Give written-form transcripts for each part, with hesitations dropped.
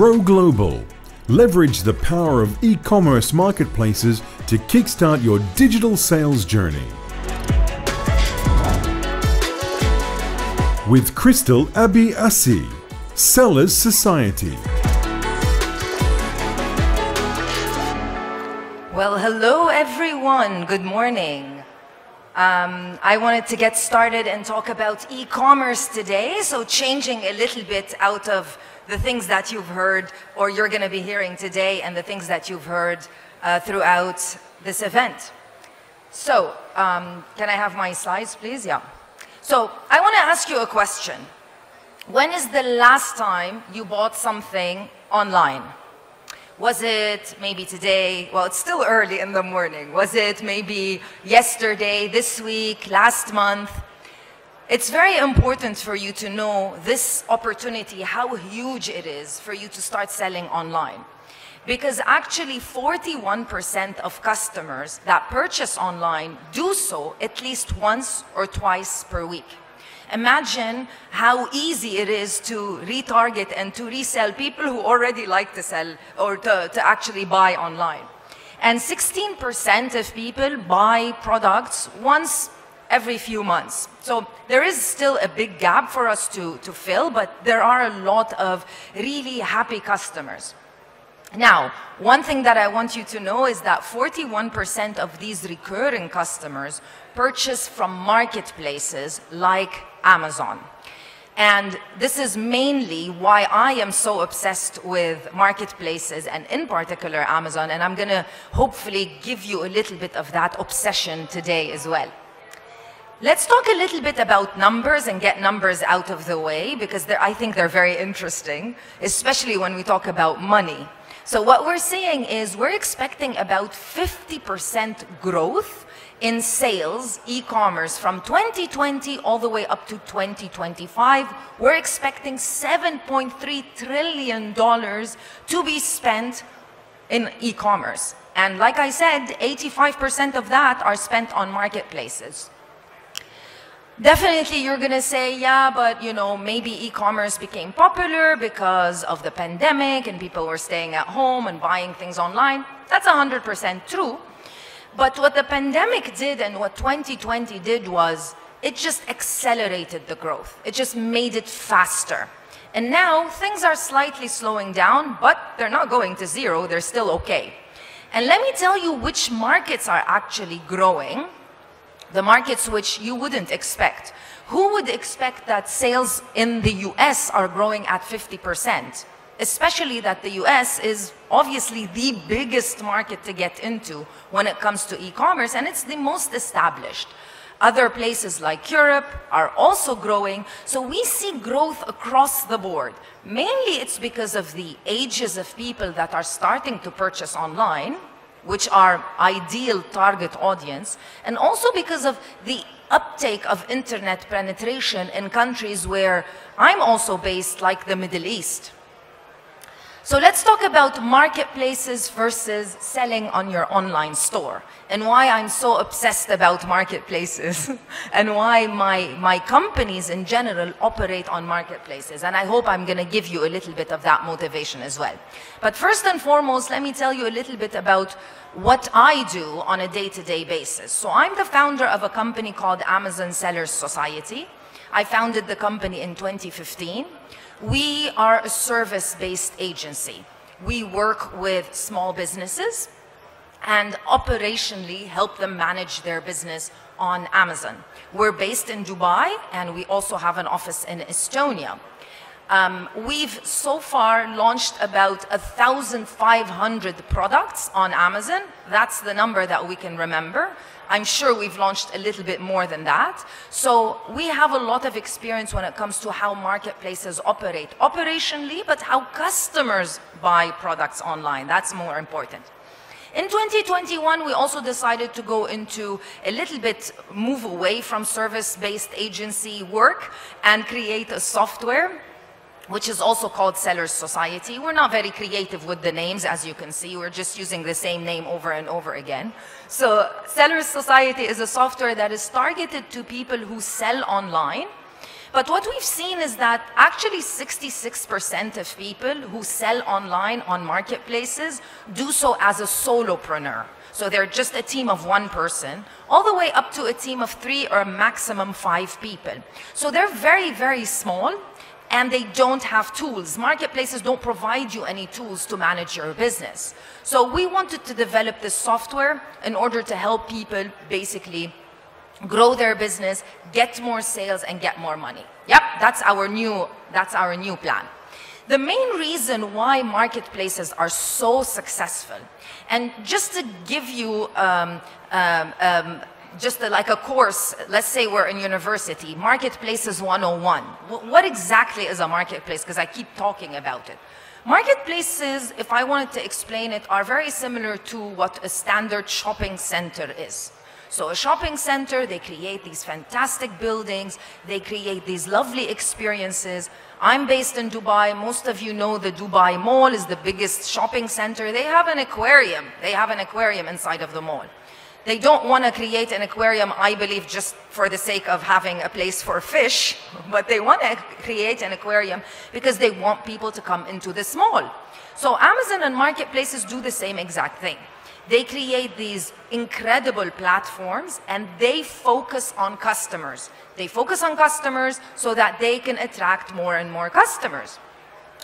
Grow global. Leverage the power of e-commerce marketplaces to kickstart your digital sales journey. With Krystel Assi, Sellers Society. Well, hello everyone. Good morning. I wanted to get started and talk about e-commerce today, so changing a little bit out of the things that you've heard or you're going to be hearing today and the things that you've heard throughout this event. So, can I have my slides, please? Yeah. So, I want to ask you a question. When is the last time you bought something online? Was it maybe today? Well, it's still early in the morning. Was it maybe yesterday, this week, last month? It's very important for you to know this opportunity, how huge it is for you to start selling online. Because actually 41% of customers that purchase online do so at least once or twice per week. Imagine how easy it is to retarget and to resell people who already like to sell or to actually buy online. And 16% of people buy products once every few months. So there is still a big gap for us to fill, but there are a lot of really happy customers. Now, one thing that I want you to know is that 41% of these recurring customers purchase from marketplaces like Amazon. And this is mainly why I am so obsessed with marketplaces and in particular Amazon, and I'm going to hopefully give you a little bit of that obsession today as well. Let's talk a little bit about numbers and get numbers out of the way because I think they're very interesting, especially when we talk about money. So what we're seeing is we're expecting about 50% growth in sales, e-commerce, from 2020 all the way up to 2025. We're expecting $7.3 trillion to be spent in e-commerce. And like I said, 85% of that are spent on marketplaces. Definitely you're going to say, yeah, but you know, maybe e-commerce became popular because of the pandemic and people were staying at home and buying things online. That's 100% true. But what the pandemic did and what 2020 did was it just accelerated the growth. It just made it faster. And now things are slightly slowing down, but they're not going to zero. They're still okay. And let me tell you which markets are actually growing. The markets which you wouldn't expect. Who would expect that sales in the US are growing at 50%? Especially that the US is obviously the biggest market to get into when it comes to e-commerce, and it's the most established. Other places like Europe are also growing, so we see growth across the board. Mainly it's because of the ages of people that are starting to purchase online, which are ideal target audience, and also because of the uptake of internet penetration in countries where I'm also based, like the Middle East. So let's talk about marketplaces versus selling on your online store, and why I'm so obsessed about marketplaces and why my companies in general operate on marketplaces. And I hope I'm going to give you a little bit of that motivation as well. But first and foremost, let me tell you a little bit about what I do on a day-to-day basis. So I'm the founder of a company called Amazon Sellers Society. I founded the company in 2015. We are a service-based agency. We work with small businesses and operationally help them manage their business on Amazon. We're based in Dubai and we also have an office in Estonia. We've so far launched about 1,500 products on Amazon. That's the number that we can remember. I'm sure we've launched a little bit more than that. So we have a lot of experience when it comes to how marketplaces operate operationally, but how customers buy products online. That's more important. In 2021, we also decided to go into a little bit, move away from service-based agency work and create a software which is also called Sellers Society. We're not very creative with the names, as you can see. We're just using the same name over and over again. So Sellers Society is a software that is targeted to people who sell online, But what we've seen is that actually 66% of people who sell online on marketplaces do so as a solopreneur. So they're just a team of one person, all the way up to a team of 3 or maximum 5 people. So they're very, very small, and they don't have tools. Marketplaces don't provide you any tools to manage your business. So we wanted to develop this software in order to help people basically grow their business, get more sales, and get more money. Yep, that's our new plan. The main reason why marketplaces are so successful, and just to give you like a course, let's say we're in university, Marketplaces 101. What exactly is a marketplace? Because I keep talking about it. Marketplaces, if I wanted to explain it, are very similar to what a standard shopping center is. So a shopping center, they create these fantastic buildings, they create these lovely experiences. I'm based in Dubai. Most of you know the Dubai Mall is the biggest shopping center. They have an aquarium. They have an aquarium inside of the mall. They don't want to create an aquarium, I believe, just for the sake of having a place for fish, but they want to create an aquarium because they want people to come into this mall. So Amazon and marketplaces do the same exact thing. They create these incredible platforms and they focus on customers. They focus on customers so that they can attract more and more customers.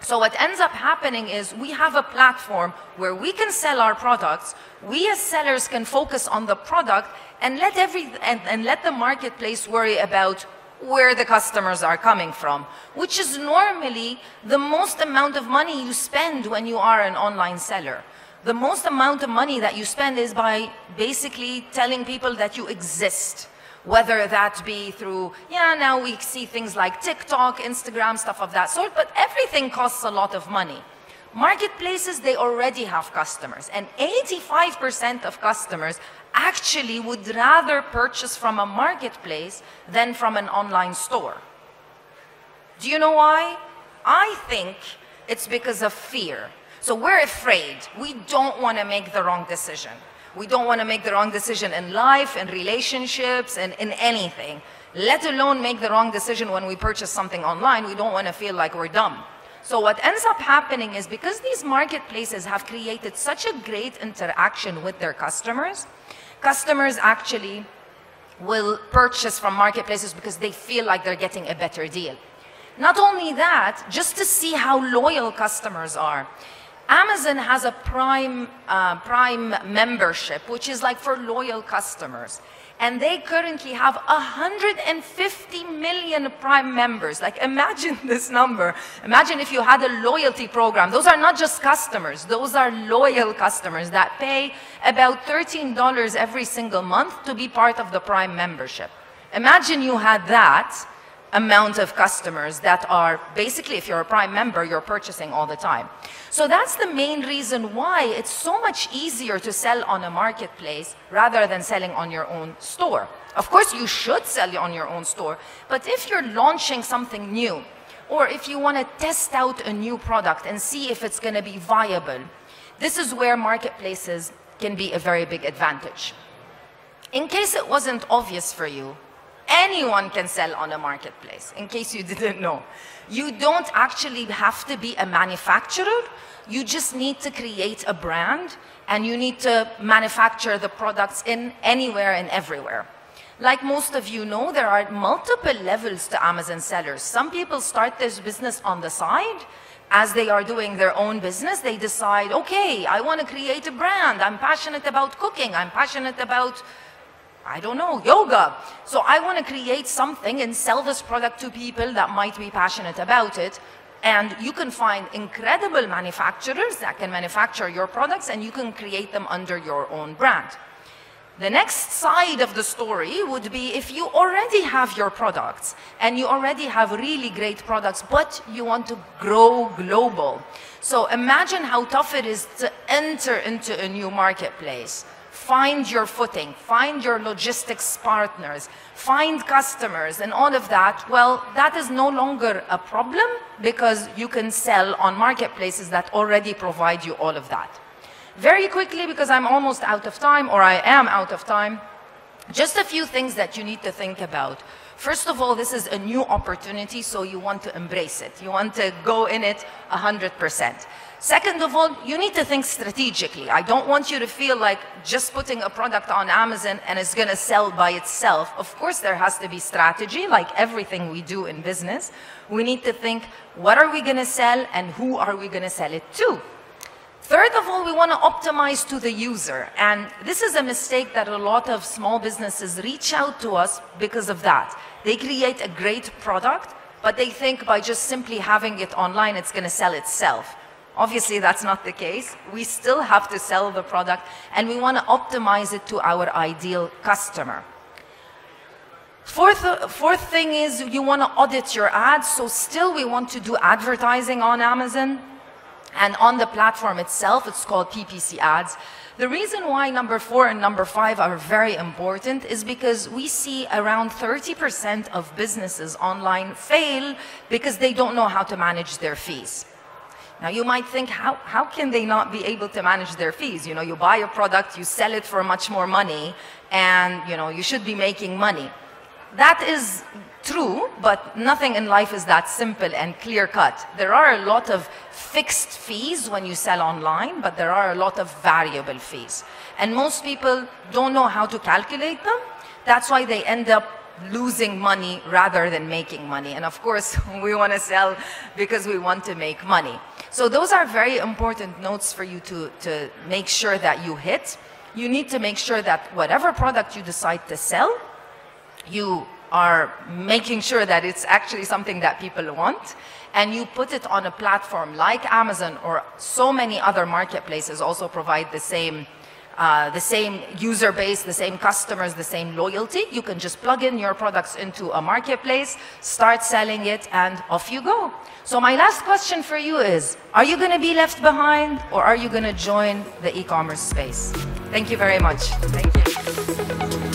So what ends up happening is we have a platform where we can sell our products. We as sellers can focus on the product and let the marketplace worry about where the customers are coming from, which is normally the most amount of money you spend when you are an online seller. The most amount of money that you spend is by basically telling people that you exist. Whether that be through, now we see things like TikTok, Instagram, stuff of that sort, but everything costs a lot of money. Marketplaces, they already have customers, and 85% of customers actually would rather purchase from a marketplace than from an online store. Do you know why? I think it's because of fear. So we're afraid. We don't want to make the wrong decision. We don't want to make the wrong decision in life, in relationships, and in anything. Let alone make the wrong decision when we purchase something online. We don't want to feel like we're dumb. So what ends up happening is because these marketplaces have created such a great interaction with their customers, customers actually will purchase from marketplaces because they feel like they're getting a better deal. Not only that, just to see how loyal customers are, Amazon has a Prime membership, which is like for loyal customers. And they currently have 150 million Prime members. Like, imagine this number. Imagine if you had a loyalty program. Those are not just customers. Those are loyal customers that pay about $13 every single month to be part of the Prime membership. Imagine you had that amount of customers that are basically, if you're a Prime member, you're purchasing all the time. So that's the main reason why it's so much easier to sell on a marketplace rather than selling on your own store. Of course, you should sell on your own store, but if you're launching something new, or if you want to test out a new product and see if it's going to be viable, this is where marketplaces can be a very big advantage. In case it wasn't obvious for you, anyone can sell on a marketplace, in case you didn't know. You don't actually have to be a manufacturer. You just need to create a brand, and you need to manufacture the products in anywhere and everywhere. Like most of you know, there are multiple levels to Amazon sellers. Some people start this business on the side. As they are doing their own business, they decide, okay, I want to create a brand. I'm passionate about cooking. I'm passionate about, I don't know, yoga. So I want to create something and sell this product to people that might be passionate about it. And you can find incredible manufacturers that can manufacture your products, and you can create them under your own brand. The next side of the story would be if you already have your products and you already have really great products, but you want to grow global. So imagine how tough it is to enter into a new marketplace. Find your footing, find your logistics partners, find customers, and all of that. Well, that is no longer a problem because you can sell on marketplaces that already provide you all of that. Very quickly, because I'm almost out of time, or I am out of time, just a few things that you need to think about. First of all, this is a new opportunity, so you want to embrace it. You want to go in it 100%. Second of all, you need to think strategically. I don't want you to feel like just putting a product on Amazon and it's going to sell by itself. Of course, there has to be strategy, like everything we do in business. We need to think, what are we going to sell and who are we going to sell it to? Third of all, we want to optimize to the user. And this is a mistake that a lot of small businesses reach out to us because of that. They create a great product, but they think by just simply having it online, it's going to sell itself. Obviously, that's not the case. We still have to sell the product, and we want to optimize it to our ideal customer. Fourth thing is you want to audit your ads. So still we want to do advertising on Amazon. And on the platform itself, it's called PPC ads. The reason why number 4 and number 5 are very important is because we see around 30% of businesses online fail because they don't know how to manage their fees. Now you might think, how can they not be able to manage their fees? You know, you buy a product, you sell it for much more money, and you know, you should be making money. That is true, but nothing in life is that simple and clear-cut. There are a lot of fixed fees when you sell online, but there are a lot of variable fees. And most people don't know how to calculate them. That's why they end up losing money rather than making money. And of course, we want to sell because we want to make money. So those are very important notes for you to make sure that you hit. You need to make sure that whatever product you decide to sell, you are making sure that it's actually something that people want, and you put it on a platform like Amazon, or so many other marketplaces also provide the same user base, the same customers, the same loyalty. You can just plug in your products into a marketplace, start selling it, and off you go. So my last question for you is, are you going to be left behind, or are you going to join the e-commerce space? Thank you very much. Thank you.